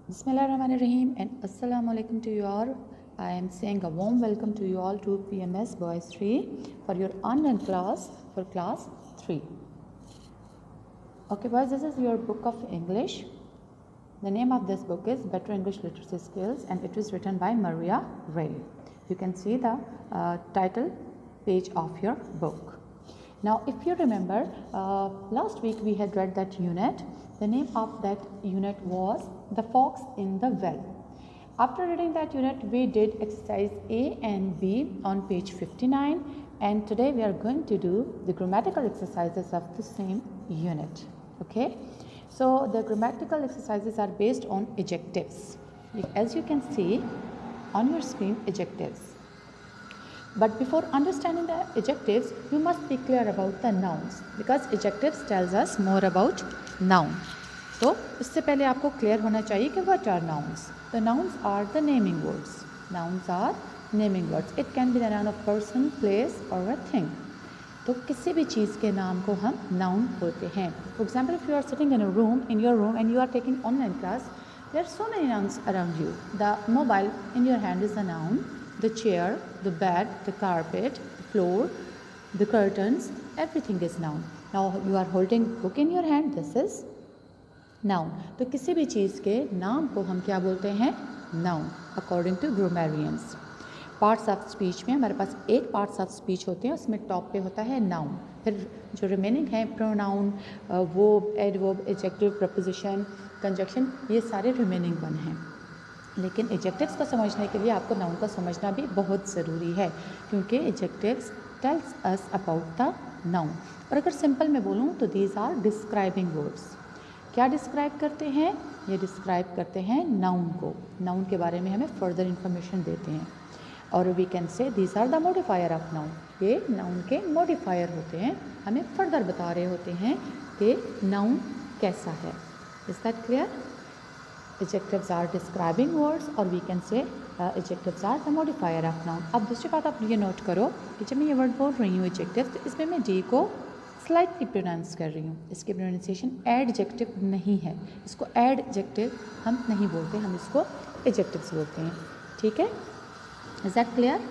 Bismillahirrahmanirrahim and Assalamu alaikum to you all. I am saying a warm welcome to you all to PMS Boys 3 for your online class for class 3. Okay boys, this is your book of English. The name of this book is Better English Literacy Skills and it is written by Maria Ray. You can see the title page of your book. Now if you remember, last week we had read that unit. The name of that unit was The Fox in the Well. After reading that unit, we did exercise A and B on page 59 and today we are going to do the grammatical exercises of the same unit. Okay, so the grammatical exercises are based on adjectives. As you can see on your screen, adjectives. But before understanding the adjectives, you must be clear about the nouns because adjectives tells us more about noun. तो इससे पहले आपको clear होना चाहिए कि what are nouns. The nouns are the naming words. Nouns are naming words. It can be the noun of person, place or a thing. तो किसी भी चीज़ के नाम को हम noun बोलते हैं. For example, if you are sitting in your room and you are taking online class, there are so many nouns around you. The mobile in your hand is a noun. The chair, the bed, the carpet, the floor, the curtains, everything is noun. Now you are holding book in your hand, this is noun. तो किसी भी चीज़ के नाम को हम क्या बोलते हैं? Noun, according to grammarians. Parts of speech में हमारे पास 8 पार्ट्स ऑफ स्पीच होते हैं, उसमें टॉप पे होता है नाउन, फिर जो रिमेनिंग है pronoun, verb, adverb, adjective, preposition, conjunction, ये सारे रिमेनिंग वन हैं. लेकिन एडजेक्टिव्स को समझने के लिए आपको नाउन को समझना भी बहुत ज़रूरी है क्योंकि adjectives tells us about the noun. और अगर सिंपल में बोलूँ तो दीज आर डिस्क्राइबिंग वर्ड्स. क्या डिस्क्राइब करते हैं? ये डिस्क्राइब करते हैं नाउन को. नाउन के बारे में हमें फर्दर इन्फॉर्मेशन देते हैं. और we can say these are the modifier of noun. ये नाउन के मॉडिफायर होते हैं, हमें फर्दर बता रहे होते हैं कि नाउन कैसा है. Is that clear? Adjectives are describing words और we can say adjectives are the modifier of noun. अब दूसरी बात आप ये नोट करो कि जब मैं ये वर्ड बोल रही हूँ adjectives, तो इसमें मैं D को स्लाइटली प्रोनाउंस कर रही हूँ. इसकी प्रोनाउंसिएशन एडजेक्टिव नहीं है. इसको एडजेक्टिव हम नहीं बोलते, हम इसको एडजेक्टिव्स बोलते हैं. ठीक है, इज दैट क्लियर?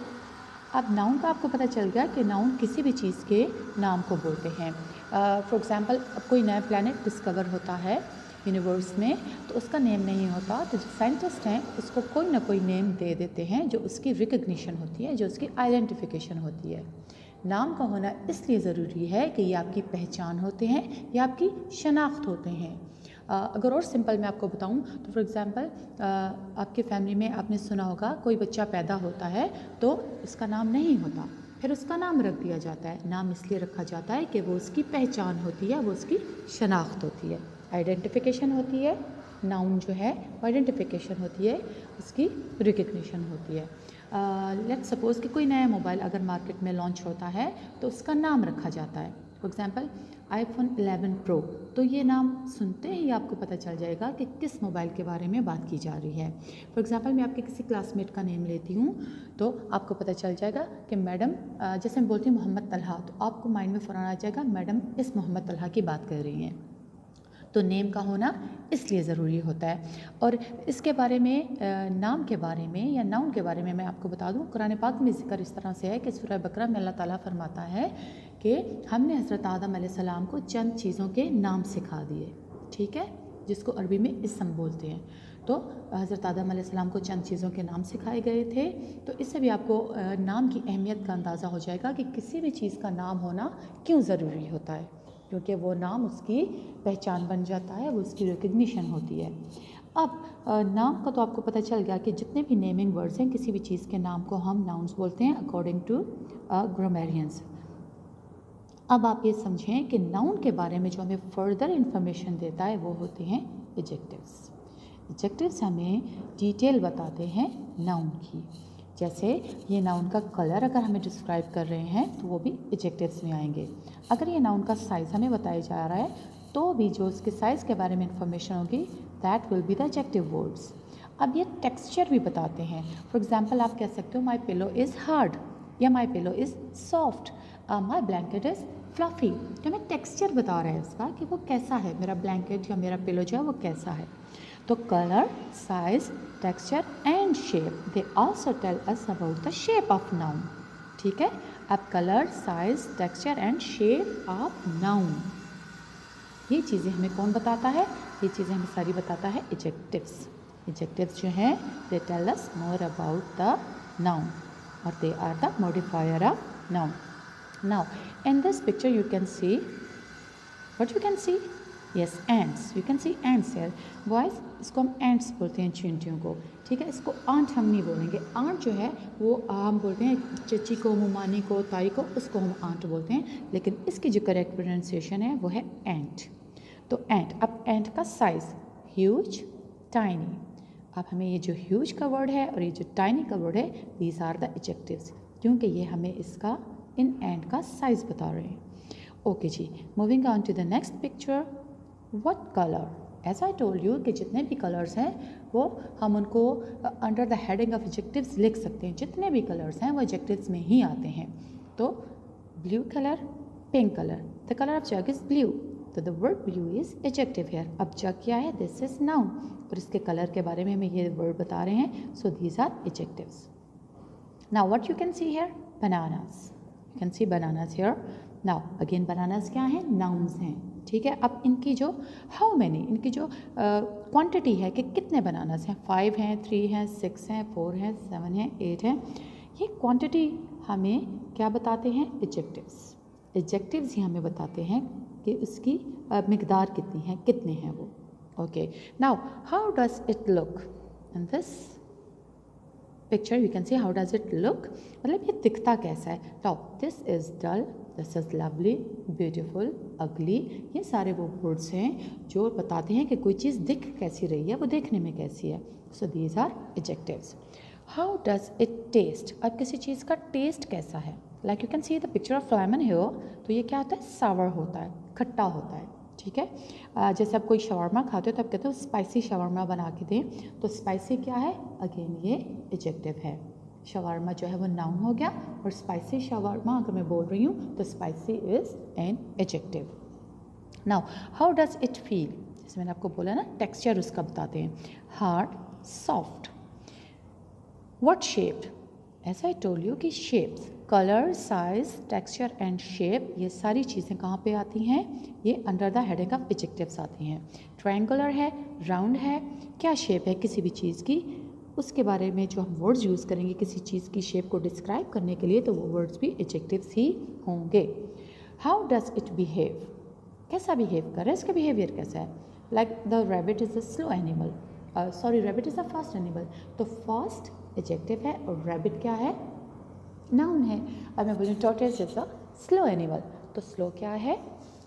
अब नाउन का आपको पता चल गया कि नाउन किसी भी चीज़ के नाम को बोलते हैं. फॉर एग्जाम्पल, अब कोई नया प्लैनेट डिस्कवर होता है यूनिवर्स में, तो उसका नेम नहीं होता, तो जो साइंटिस्ट हैं उसको कोई ना कोई नेम दे देते हैं जो उसकी रिकग्निशन होती है, जो उसकी आइडेंटिफिकेशन होती है. नाम का होना इसलिए ज़रूरी है कि ये आपकी पहचान होते हैं, ये आपकी शनाख्त होते हैं. अगर और सिंपल मैं आपको बताऊं तो फॉर एग्ज़ाम्पल आपके फैमिली में आपने सुना होगा कोई बच्चा पैदा होता है तो उसका नाम नहीं होता, फिर उसका नाम रख दिया जाता है. नाम इसलिए रखा जाता है कि वो उसकी पहचान होती है, वो उसकी शनाख्त होती है, आइडेंटिफिकेशन होती है. नाउन जो है आइडेंटिफिकेशन होती है, उसकी रिकग्निशन होती है. लेट्स सपोज़ कि कोई नया मोबाइल अगर मार्केट में लॉन्च होता है तो उसका नाम रखा जाता है. For example iPhone 11 Pro. तो ये नाम सुनते ही आपको पता चल जाएगा कि किस मोबाइल के बारे में बात की जा रही है. फॉर एग्जांपल मैं आपके किसी क्लासमेट का नेम लेती हूँ तो आपको पता चल जाएगा कि मैडम, जैसे मैं बोलती हूँ मोहम्मद तलहा, तो आपको माइंड में फ़ौरन आ जाएगा मैडम इस मोहम्मद तलहा की बात कर रही हैं. तो नेम का होना इसलिए ज़रूरी होता है. और इसके बारे में, नाम के बारे में या नाउन के बारे में मैं आपको बता दूं, कुरान पाक में ज़िक्र इस तरह से है कि सूरह बकरा में अल्लाह ताला फरमाता है कि हमने हज़रत आदम अलैहिस्सलाम को चंद चीज़ों के नाम सिखा दिए. ठीक है, जिसको अरबी में इसम बोलते हैं. तो हज़रत आदम अलैहिस्सलाम को चंद चीज़ों के नाम सिखाए गए थे. तो इससे भी आपको नाम की अहमियत का अंदाज़ा हो जाएगा कि किसी भी चीज़ का नाम होना क्यों ज़रूरी होता है, क्योंकि वो नाम उसकी पहचान बन जाता है, वो उसकी रिकग्निशन होती है. अब नाम का तो आपको पता चल गया कि जितने भी नेमिंग वर्ड्स हैं, किसी भी चीज़ के नाम को हम नाउन्स बोलते हैं अकॉर्डिंग टू ग्रामेरियंस. अब आप ये समझें कि नाउन के बारे में जो हमें फर्दर इंफॉर्मेशन देता है वो होते हैं एडजेक्टिव्स. एडजेक्टिव्स हमें डिटेल बताते हैं नाउन की. जैसे ये नाउन का कलर अगर हमें डिस्क्राइब कर रहे हैं तो वो भी एडजेक्टिव्स में आएंगे. अगर ये नाउन का साइज़ हमें बताया जा रहा है तो भी जो उसके साइज़ के बारे में इंफॉर्मेशन होगी that will be the adjective words. अब ये टेक्सचर भी बताते हैं. फॉर एग्जांपल आप कह सकते हो माई पिलो इज़ हार्ड या my pillow is soft, my blanket is fluffy. तो हमें टेक्सचर बता रहा है उसका कि वो कैसा है, मेरा ब्लैंकेट या मेरा पिलो जो है वो कैसा है. तो colour, size, texture and shape, they also tell us about the shape of noun. ठीक है, अब colour, size, texture and shape of noun, ये चीज़ें हमें कौन बताता है? ये चीज़ें हमें सारी बताता है एडजेक्टिव्स। एडजेक्टिव्स जो हैं they tell us more about the noun और they are the modifier of noun. Now in this picture you can see, what you can see? Yes, ants. You can see ants here. Boys, इसको हम ants बोलते हैं, चींटियों को। ठीक है, इसको आंट हम नहीं बोलेंगे। आंट जो है वो हम बोलते हैं चची को, मुमानी को, ताई को, उसको हम आंट बोलते हैं, लेकिन इसकी जो करेक्ट प्रोनाउंसिएशन है वो है एंट। तो एंट, अब एंट का साइज ह्यूज, टाइनी। अब हमें ये जो ह्यूज का वर्ड है और ये जो टाइनी का वर्ड है, दीज आर द एडजेक्टिव्स, क्योंकि ये हमें इसका, इन एंट का साइज बता रहे हैं। ओके जी, moving on to the next picture. What colour? As I told you कि जितने भी कलर्स हैं वो हम उनको under the heading of adjectives लिख सकते हैं। जितने भी कलर्स हैं वो एडजेक्टिव्स में ही आते हैं। तो blue colour, pink colour, the colour of jug is blue, तो the word blue is adjective here. अब जग क्या है? दिस इज नाउन, और इसके कलर के बारे में हमें ये वर्ड बता रहे हैं, so these are adjectives. Now what you can see here? Bananas, you can see bananas here. Now again bananas क्या हैं? नाउन्स हैं। ठीक है, अब इनकी जो हाउ मैनी, इनकी जो क्वांटिटी है कि कितने बनानास हैं, 5 हैं, 3 हैं, 6 हैं, 4 हैं, 7 हैं, 8 हैं, ये क्वांटिटी हमें क्या बताते हैं? एडजेक्टिव्स। एडजेक्टिव्स ही हमें बताते हैं कि उसकी मिकदार कितनी है, कितने हैं वो। Okay, now how does it look in this picture? You can see how does it look, मतलब ये दिखता कैसा है। Now this is dull, this is lovely, beautiful, ugly, ये सारे वो वर्ड्स हैं जो बताते हैं कि कोई चीज़ दिख कैसी रही है, वो देखने में कैसी है। So these are adjectives. How does it taste? अब किसी चीज़ का टेस्ट कैसा है? Like you can see the picture of lemon here, तो ये क्या होता है? सावर होता है, खट्टा होता है। ठीक है, जैसे आप कोई शवरमा खाते हो तो आप कहते हो स्पाइसी शवरमा बना के दें, तो स्पाइसी क्या है? अगेन ये एडजेक्टिव है। शवरमा जो है वो नाउन हो गया, और स्पाइसी शवरमा अगर मैं बोल रही हूँ तो spicy is an adjective. Now how does it feel? जैसे मैंने आपको बोला ना, टेक्सचर उसका बताते हैं, hard, soft. What shape? As I told you कि shapes, colour, size, texture and shape, ये सारी चीज़ें कहाँ पे आती हैं? ये under the heading of adjectives आती हैं। ट्रायंगुलर है, राउंड है, क्या शेप है किसी भी चीज़ की, उसके बारे में जो हम वर्ड्स यूज़ करेंगे किसी चीज़ की शेप को डिस्क्राइब करने के लिए, तो वो वर्ड्स भी एडजेक्टिव्स ही होंगे। How does it behave? कैसा बिहेव कर रहा है, इसका बिहेवियर कैसा है? Like the rabbit is a slow animal, sorry rabbit is a fast animal, तो फास्ट एडजेक्टिव है और रैबिट क्या है? नाउन है। अब मैं बोलूँ tortoise is a slow animal, तो स्लो क्या है?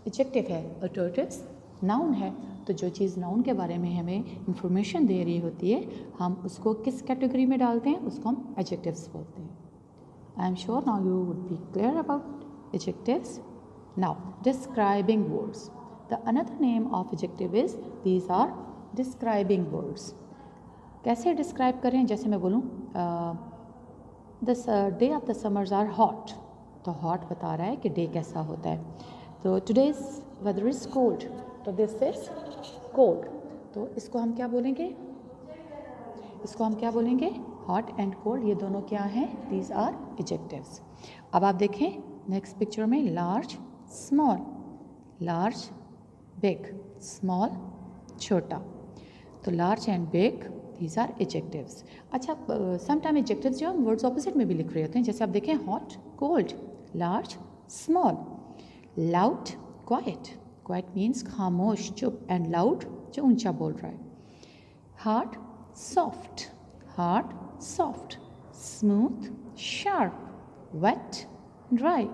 एडजेक्टिव है, और टॉर्टोइस नाउन है। तो जो चीज़ नाउन के बारे में हमें इंफॉर्मेशन दे रही होती है, हम उसको किस कैटेगरी में डालते हैं? उसको हम एडजेक्टिव्स बोलते हैं। I am sure now you would be clear about adjectives. Now describing words, the another name of adjective is these are describing words. कैसे डिस्क्राइब करें? जैसे मैं बोलूँ this day of the summers are hot, तो hot बता रहा है कि डे कैसा होता है। तो टुडेज वेदर इज कोल्ड, तो दिस इज कोल्ड, तो इसको हम क्या बोलेंगे? इसको हम क्या बोलेंगे? हॉट एंड कोल्ड, ये दोनों क्या हैं? These are adjectives. अब आप देखें नेक्स्ट पिक्चर में, large, small, large, big, small, छोटा, तो large and big these are adjectives. अच्छा, समटाइम एडजेक्टिव्स जो हम वर्ड्स ऑपोजिट में भी लिख रहे होते हैं, जैसे आप देखें hot, cold, large, small, loud, quiet, quiet means खामोश, चुप, एंड लाउड जो ऊंचा बोल रहा है, hard, soft, hard, soft, smooth, sharp, wet, dry.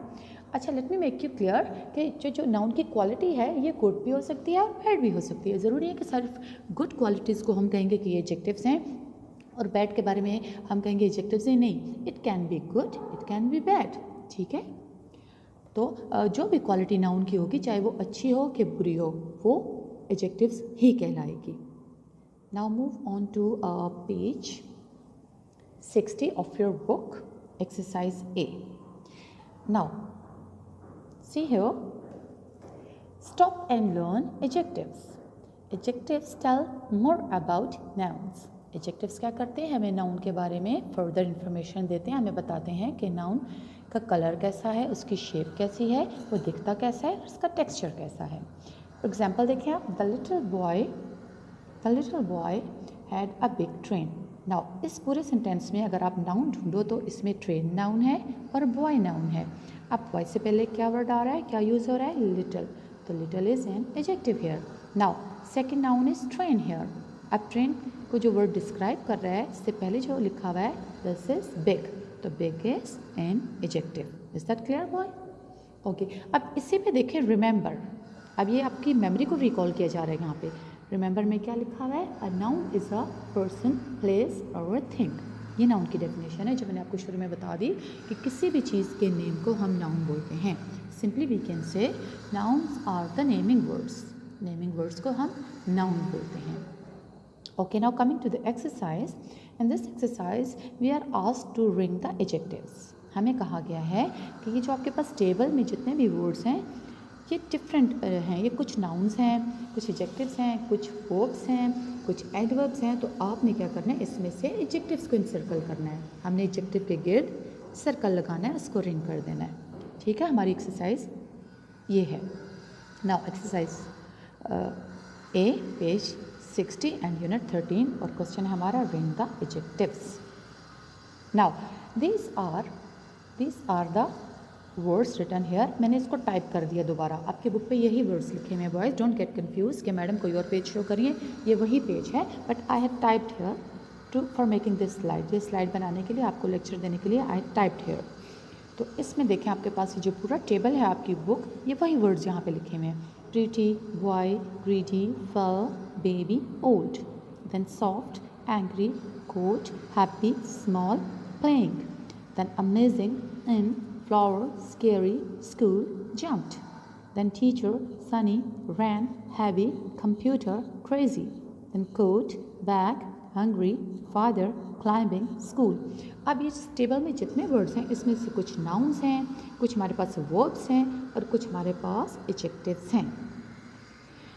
अच्छा, let me make you clear कि जो नाउन की क्वालिटी है ये गुड भी हो सकती है और बैड भी हो सकती है। ज़रूरी है कि सिर्फ गुड क्वालिटीज़ को हम कहेंगे कि ये एडजेक्टिव्स हैं और बैड के बारे में हम कहेंगे एडजेक्टिव्स हैं, नहीं। It can be good, it can be bad. ठीक है, तो जो भी क्वालिटी नाउन की होगी, चाहे वो अच्छी हो कि बुरी हो, वो एडजेक्टिव्स ही कहलाएगी। Now move on to page 60 of your book, exercise A. Now, see here, stop and learn adjectives. Adjectives tell more about nouns. Adjectives क्या करते हैं, हमें नाउन के बारे में फर्दर इन्फॉर्मेशन देते हैं, हमें बताते हैं कि नाउन का कलर कैसा है, उसकी शेप कैसी है, वो दिखता कैसा है, उसका टेक्सचर कैसा है। फॉर एग्जाम्पल देखिए आप, the little boy had a big train. Now इस पूरे सेंटेंस में अगर आप नाउन ढूंढो तो इसमें ट्रेन नाउन है और बॉय नाउन है। अब बॉय से पहले क्या वर्ड आ रहा है, क्या यूज़ हो रहा है, लिटिल, तो little is an adjective here. Now second noun is train here. अब ट्रेन को जो वर्ड डिस्क्राइब कर रहा है, इससे पहले जो लिखा हुआ है दिस इज बिग, तो big is an adjective. Is that clear boy? Okay, अब इसी पे देखें रिमेंबर। अब ये आपकी मेमोरी को रिकॉल किया जा रहा है। यहाँ पे रिमेंबर में क्या लिखा हुआ है, a noun is a person, place और थिंग। ये नाउन की डेफिनेशन है जो मैंने आपको शुरू में बता दी कि किसी भी चीज़ के नेम को हम नाउन बोलते हैं। Simply we can say nouns are the naming words. Naming words को हम नाउन बोलते हैं। Okay, now coming to the exercise. In this exercise, we are asked to ring the adjectives. हमें कहा गया है कि ये जो आपके पास टेबल में जितने भी वर्ड्स हैं ये डिफरेंट हैं, ये कुछ नाउन्स हैं, कुछ एडजेक्टिव्स हैं, कुछ वर्ब्स हैं, कुछ एडवर्ब्स हैं। तो आपने क्या करना है, इसमें से एडजेक्टिव्स को इनसर्कल करना है। हमने एडजेक्टिव के गिर्द सर्कल लगाना है, उसको रिंग कर देना है। ठीक है, हमारी एक्सरसाइज ये है। Now exercise A page 60 and unit 13 और क्वेश्चन है हमारा ring the adjectives. Now these are the words written here. मैंने इसको टाइप कर दिया दोबारा, आपकी बुक पे यही वर्ड्स लिखे हुए हैं बॉयज़, डोंट गेट कंफ्यूज कि मैडम कोई और पेज शो करिए, ये वही पेज है, but I have typed here too for making this slide. ये स्लाइड बनाने के लिए, आपको लेक्चर देने के लिए आई टाइप्ड हेयर। तो इसमें देखें आपके पास ये जो पूरा टेबल है आपकी बुक, ये वही वर्ड्स यहाँ पे लिखे हुए हैं। Pretty, boy, greedy, for, baby, old, then soft, angry, cold, happy, small, playing, then amazing, in, flower, scary, school, jumped, then teacher, sunny, ran, heavy, computer, crazy, then coat, bag, hungry, father, climbing, school। अब इस table में जितने words हैं इसमें से कुछ nouns हैं, कुछ हमारे पास वर्ब्स हैं और कुछ हमारे पास एडजेक्टिव्स हैं।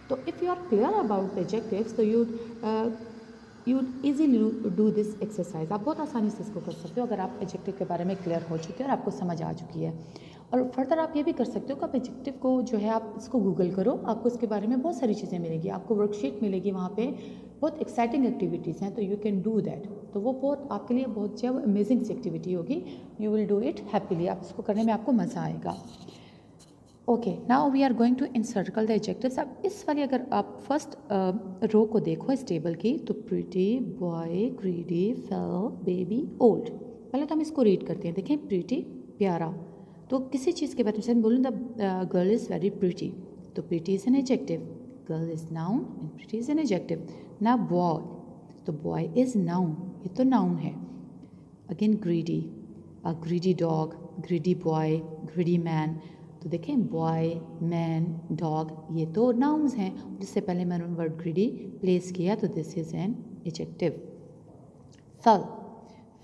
तो if you are clear about the adjectives तो you'd easily do this exercise। आप बहुत आसानी से इसको कर सकते हो अगर आप एडजेक्टिव के बारे में क्लियर हो चुके हो और आपको समझ आ चुकी है। और फर्दर आप ये भी कर सकते हो कि आप एडजेक्टिव को जो है आप इसको गूगल करो, आपको इसके बारे में बहुत सारी चीज़ें मिलेगी, आपको वर्कशीट मिलेगी, वहाँ पे बहुत एक्साइटिंग एक्टिविटीज़ हैं, तो यू कैन डू दैट। तो वो बहुत आपके लिए बहुत जो है अमेजिंग सी एक्टिविटी होगी, you will do it happily. आप इसको करने में आपको मज़ा आएगा। Okay, now we are going to encircle the adjectives. अब इस वाली अगर आप फर्स्ट रो को देखो इस टेबल की, तो pretty, boy, greedy, fail, baby, old. पहले तो हम इसको रीड करते हैं। देखें, प्रीटी प्यारा, तो किसी चीज़ के बारे में बोलूँ the girl is very pretty, तो pretty is an adjective, girl is noun and pretty is an adjective. ना बॉय, तो बॉय इज़ नाउन, ये तो नाउन है। Again greedy, a greedy dog, greedy boy, greedy man, तो देखें boy, man, dog, ये तो नाउन्स हैं। जिससे पहले मैंने वर्ड ग्रीडी प्लेस किया, तो दिस इज एन एडजेक्टिव। फल,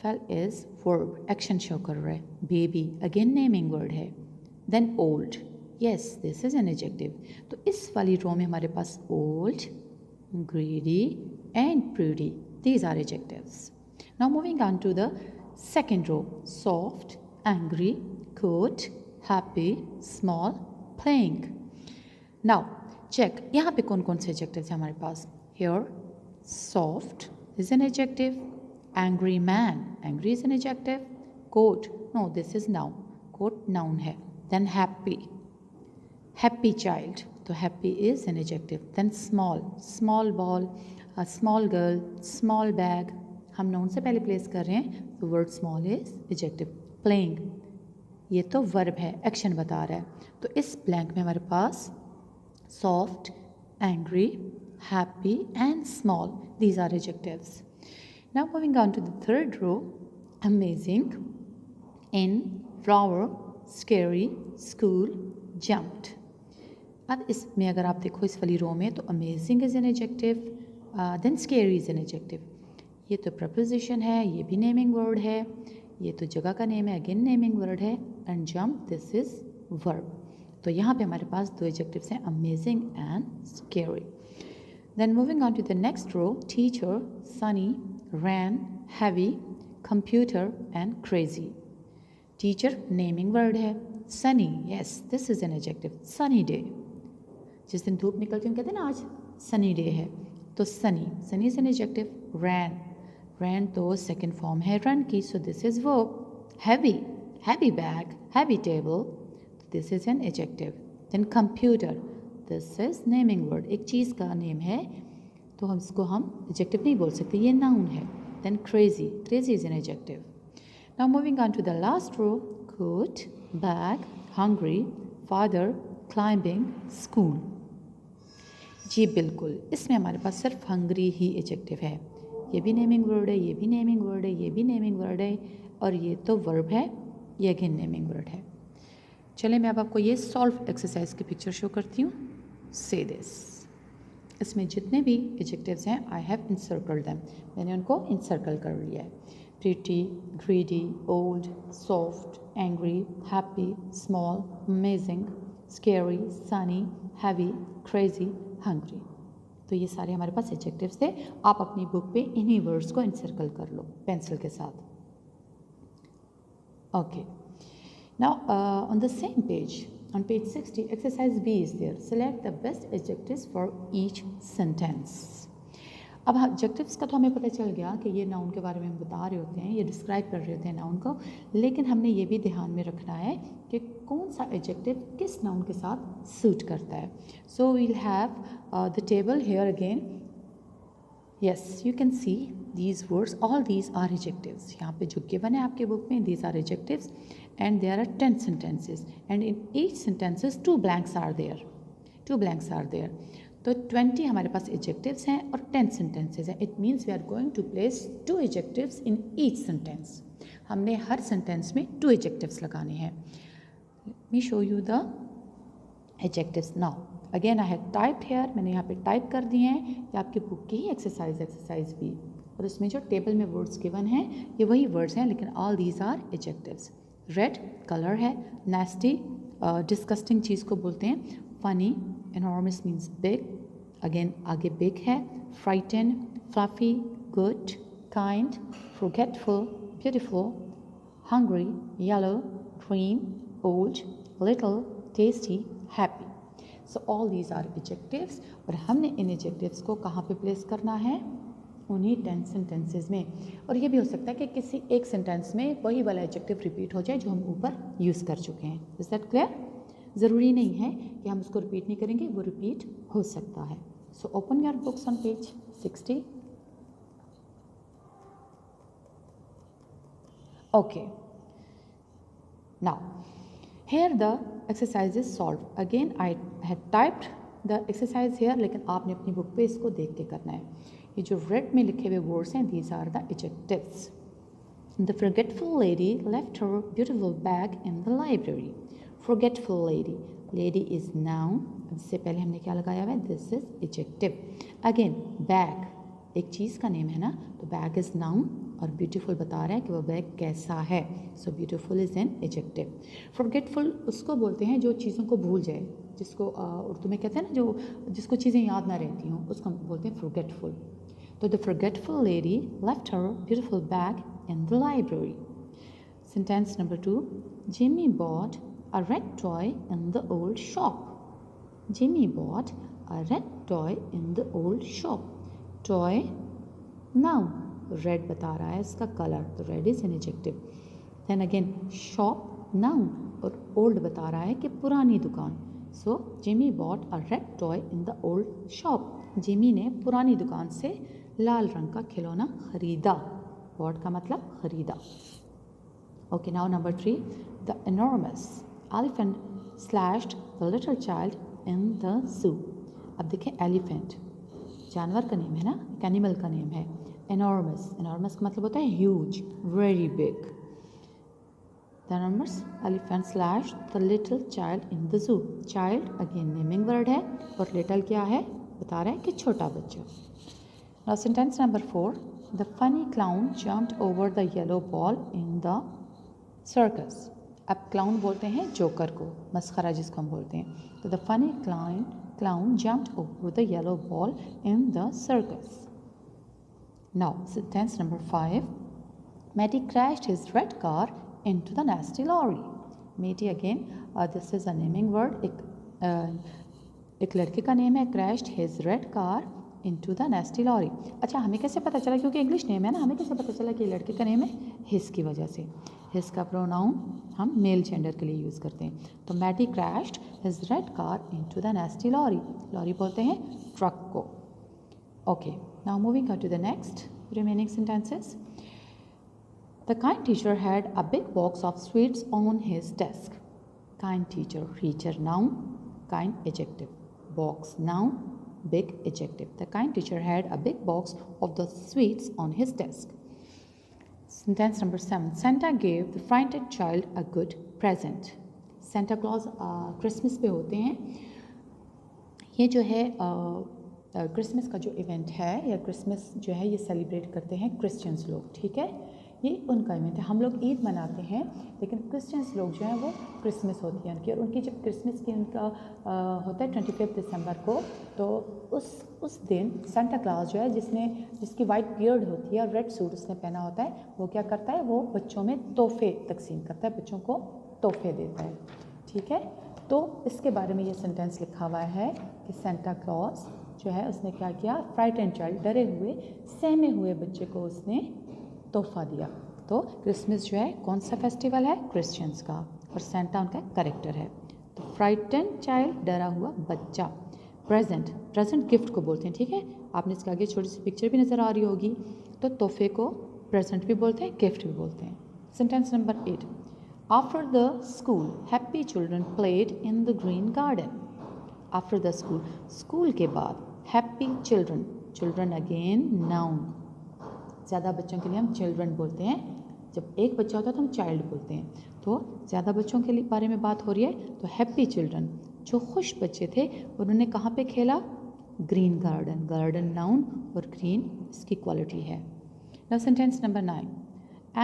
फल इज वर्ब, एक्शन शो कर रहा है। बेबी, अगेन नेमिंग वर्ड है। Then old, yes this is an adjective. तो इस वाली रो में हमारे पास old, greedy and pretty, these are adjectives. Now moving on to the second row, soft, angry, coat, happy, small, playing. Now check यहाँ पे कौन कौन से एडजेक्टिव्स हैं हमारे पास। Here soft is an adjective, angry man, angry is an adjective, coat, no this is noun, coat noun है। Then happy, happy child, तो happy is an adjective। Then small, small ball, a small girl, small bag, हम noun से पहले place कर रहे हैं, तो word small is adjective। Playing, ये तो वर्ब है, एक्शन बता रहा है, तो इस ब्लैंक में हमारे पास soft, angry, happy and small, these are adjectives. Now moving on to the third row, amazing, in, flower, scary, school, jumped. अब इसमें अगर आप देखो इस वाली रो में, तो amazing is an adjective, then scary is an adjective. ये तो प्रपोजिशन है, ये भी नेमिंग वर्ड है, ये तो जगह का नेम है, अगेन नेमिंग वर्ड है, and jump this is verb. तो यहाँ पे हमारे पास दो एडजेक्टिव्स हैं, amazing and scary. Then moving on to the next row, teacher, sunny, ran, heavy, computer and crazy. Teacher naming word है. Sunny, yes, this is an adjective. Sunny day. जिस दिन धूप निकलती है कहते हैं ना आज sunny day है, तो sunny. Sunny is an adjective. Ran, ran तो second form है run की, so this is verb. Heavy, heavy bag, heavy table, this is an adjective. Then computer, this is naming word. एक चीज़ का name है तो हम इसको हम adjective नहीं बोल सकते, ये noun है. Then crazy, crazy is an adjective. Now moving on to the last row, coat, bag, hungry, father, climbing, school. जी बिल्कुल, इसमें हमारे पास सिर्फ hungry ही adjective है. ये भी naming word है, ये भी naming word है, ये भी naming word है, और ये तो verb है, ये again naming word है. चलिए मैं अब आपको ये सॉल्व एक्सरसाइज की पिक्चर शो करती हूँ. से दिस, इसमें जितने भी एडजेक्टिव्स हैं आई हैव इंसर्कल्ड देम, मैंने उनको इंसर्कल कर लिया है. Pretty, greedy, old, soft, angry, happy, small, amazing, scary, Sunny, heavy, crazy, hungry. तो ये सारे हमारे पास एडजेक्टिव्स थे. आप अपनी बुक पे इन्हीं वर्ड्स को इंसर्कल कर लो पेंसिल के साथ. Okay. Now on the same page, on page 60, exercise B is there. Select the best adjectives for each sentence. अब adjectives का तो हमें पता चल गया कि ये नाउन के बारे में हम बता रहे होते हैं, ये डिस्क्राइब कर रहे होते हैं नाउन को, लेकिन हमने ये भी ध्यान में रखना है कि कौन सा एडजेक्टिव किस नाउन के साथ सूट करता है. So we'll have the table here again. Yes, you can see these words, all these are adjectives. यहाँ पे जो given है आपके बुक में, these are adjectives and there are 10 sentences and in each sentences 2 blanks are there. 2 blanks are there. तो 20 हमारे पास adjectives हैं और 10 sentences हैं. It means we are going to place 2 adjectives in each sentence. हमने हर sentence में 2 adjectives लगाने हैं. Let me show you the adjectives now. Again I have typed here, मैंने यहाँ पे टाइप कर दिए हैं. ये आपकी बुक की ही एक्सरसाइज भी, और इसमें जो टेबल में वर्ड्स गिवन हैं ये वही वर्ड्स हैं, लेकिन all these are adjectives. Red colour है, नेस्टी डिस्गस्टिंग चीज़ को बोलते हैं. Funny, enormous means big, again आगे बिग है. Frighten, fluffy, good, kind, forgetful, beautiful, hungry, yellow, green, old, little, tasty, happy. So all these are adjectives, और हमने इन adjectives को कहाँ पे प्लेस करना है, उन्हीं 10 सेंटेंसेस में. और ये भी हो सकता है कि किसी एक सेंटेंस में वही वाला एडजेक्टिव रिपीट हो जाए जो हम ऊपर यूज़ कर चुके हैं. Is that clear? ज़रूरी नहीं है कि हम उसको रिपीट नहीं करेंगे, वो रिपीट हो सकता है. So open your books on page 60. Okay, now here the exercise is solved. Again I had typed the exercise here, लेकिन आपने अपनी बुक पे इसको देख के करना है. ये जो रेड में लिखे हुए वर्ड्स हैं, these are the adjectives. The forgetful lady left her beautiful bag in the library. Forgetful lady, lady is noun. इससे पहले हमने क्या लगाया हुआ है, this is adjective. Again bag, एक चीज़ का नेम है ना, तो bag is noun, और ब्यूटीफुल बता रहा है कि वो बैग कैसा है. So beautiful is an adjective. Forgetful उसको बोलते हैं जो चीज़ों को भूल जाए, जिसको उर्दू में कहते हैं ना, जो जिसको चीज़ें याद ना रहती हों, उसको बोलते हैं फॉरगेटफुल. तो the forgetful lady left her beautiful bag in the library. Sentence number 2, Jimmy bought a red toy in the old shop. Jimmy bought a red toy in the old shop. Toy noun, red बता रहा है इसका colour, तो red is an adjective. Then again shop noun, और old बता रहा है कि पुरानी दुकान. So Jimmy bought a red toy in the old shop. Jimmy ने पुरानी दुकान से लाल रंग का खिलौना खरीदा. बॉट का मतलब खरीदा. Okay, now number 3, the enormous elephant slashed the little child in the zoo. अब देखें, एलिफेंट जानवर का नेम है ना, एक एनिमल का नेम है. enormous, enormous का मतलब होता है huge, very big. The enormous elephant slashed the little child in the zoo. Child again naming word है, और little क्या है, बता रहा है कि छोटा बच्चा. Now sentence number 4, the funny clown jumped over the yellow ball in the circus. अब clown बोलते हैं जोकर को, मस्खरा जिसको हम बोलते हैं. तो the funny clown clown jumped over the yellow ball in the circus. Now, sentence number 5. Matty crashed his red car into the nasty lorry. Matty again, this is a naming word. एक लड़के का name है, crashed his red car into the nasty lorry. अच्छा, हमें कैसे पता चला? क्योंकि इंग्लिश नेम है ना, हमें कैसे पता चला कि लड़के का नेम है? his की वजह से. his का प्रोनाउन हम मेल जेंडर के लिए यूज़ करते हैं. तो Matty crashed his red car into the nasty lorry. Lorry बोलते हैं ट्रक को. Okay, now moving on to the next remaining sentences. The kind teacher had a big box of sweets on his desk. Kind teacher, teacher noun, kind adjective. Box noun, big adjective. The kind teacher had a big box of the sweets on his desk. Sentence number 7. Santa gave the frightened child a good present. Santa Claus Christmas पे होते हैं. ये जो है Christmas का जो event है या क्रिसमस जो है ये सेलिब्रेट करते हैं क्रिश्चियंस लोग. ठीक है, ये उनका इवेंट है. हम लोग ईद मनाते हैं, लेकिन क्रिश्चियंस लोग जो है वो क्रिसमस होती है उनकी. और उनकी जब क्रिसमस की उनका होता है 25 दिसंबर को, तो उस दिन सेंटा क्लॉज जो है जिसकी वाइट बियर्ड होती है और रेड सूट उसने पहना होता है, वो क्या करता है? वो बच्चों में तोहफे तकसीम करता है, बच्चों को तोहफे देता है. ठीक है, तो इसके बारे में ये सेंटेंस लिखा हुआ है कि सेंटा क्लॉज जो है उसने क्या किया? फ्राइटेंड चाइल्ड, डरे हुए सहमे हुए बच्चे को उसने तोहफा दिया. तो क्रिसमस जो है कौन सा फेस्टिवल है? क्रिश्चियंस का. और सेंटा उनका कैरेक्टर है. तो फ्राइटेंड चाइल्ड, डरा हुआ बच्चा. प्रेजेंट, प्रेजेंट गिफ्ट को बोलते हैं. ठीक है, आपने इसके आगे छोटी सी पिक्चर भी नज़र आ रही होगी. तो तोहफे को प्रेजेंट भी बोलते हैं, गिफ्ट भी बोलते हैं. Sentence number 8. After the school happy children played in the green garden. After the school, school के बाद. Happy children, children again noun. ज़्यादा बच्चों के लिए हम चिल्ड्रन बोलते हैं. जब एक बच्चा होता है तो हम चाइल्ड बोलते हैं. तो ज़्यादा बच्चों के बारे में बात हो रही है. तो हैप्पी चिल्ड्रन, जो खुश बच्चे थे, उन्होंने कहाँ पे खेला? Green garden. गार्डन नाउन और ग्रीन इसकी क्वालिटी है. Now sentence number 9.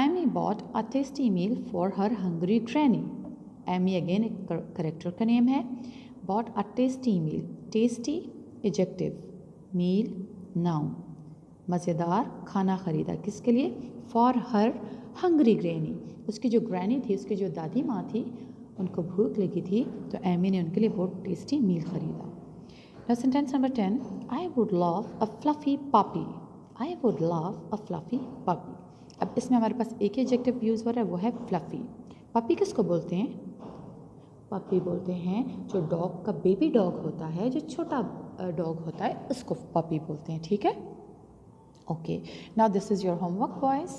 Amy bought a tasty meal for her hungry granny. Amy again एक करेक्टर का नेम है. Bought a tasty meal, tasty adjective, meal noun. मज़ेदार खाना ख़रीदा. किसके लिए? For her hungry granny. उसकी जो ग्रैनी थी, उसकी जो दादी माँ थी, उनको भूख लगी थी, तो एमी ने उनके लिए बहुत टेस्टी मील ख़रीदा. Now sentence number 10. I would love a fluffy puppy. I would love a fluffy puppy. अब इसमें हमारे पास एक ही एडजेक्टिव यूज़ हो रहा है, वो है फ्लफ़ी. पपी किसको बोलते हैं? पपी बोलते हैं जो डॉग का बेबी डॉग होता है, जो छोटा डॉग होता है, उसको पपी बोलते हैं. ठीक है, okay. Now this is your homework boys.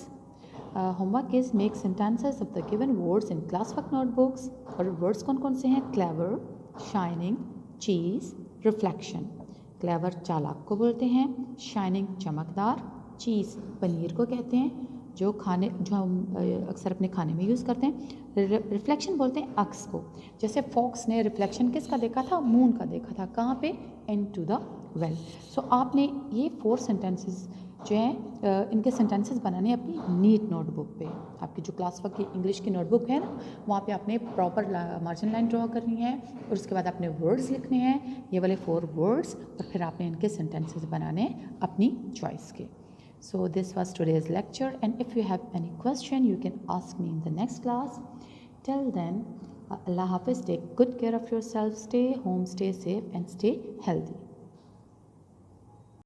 Homework is make sentences of the given words in class work notebooks. और वर्ड्स कौन कौन से हैं? क्लेवर, शाइनिंग, चीज़, रिफ्लेक्शन. क्लेवर चालाक को बोलते हैं, शाइनिंग चमकदार, चीज़ पनीर को कहते हैं जो हम अक्सर अपने खाने में यूज़ करते हैं. रिफ्लेक्शन बोलते हैं अक्स को. जैसे फॉक्स ने रिफ्लेक्शन किसका देखा था? मून का देखा था. कहाँ पे? Into the well. सो आपने ये 4 सेंटेंसेस जो हैं इनके सेंटेंसेस बनाने अपनी नीट नोटबुक पे. आपकी जो क्लास वर्क की इंग्लिश की नोटबुक है ना, वहाँ पे आपने प्रॉपर मार्जिन लाइन ड्रॉ करनी है और उसके बाद आपने वर्ड्स लिखने हैं, ये वाले 4 वर्ड्स, और फिर आपने इनके सेंटेंसेस बनाने अपनी चॉइस के. So this was today's lecture, and if you have any question you can ask me in the next class. Till then, Allah Hafiz, take good care of yourself, stay home, stay safe and stay healthy.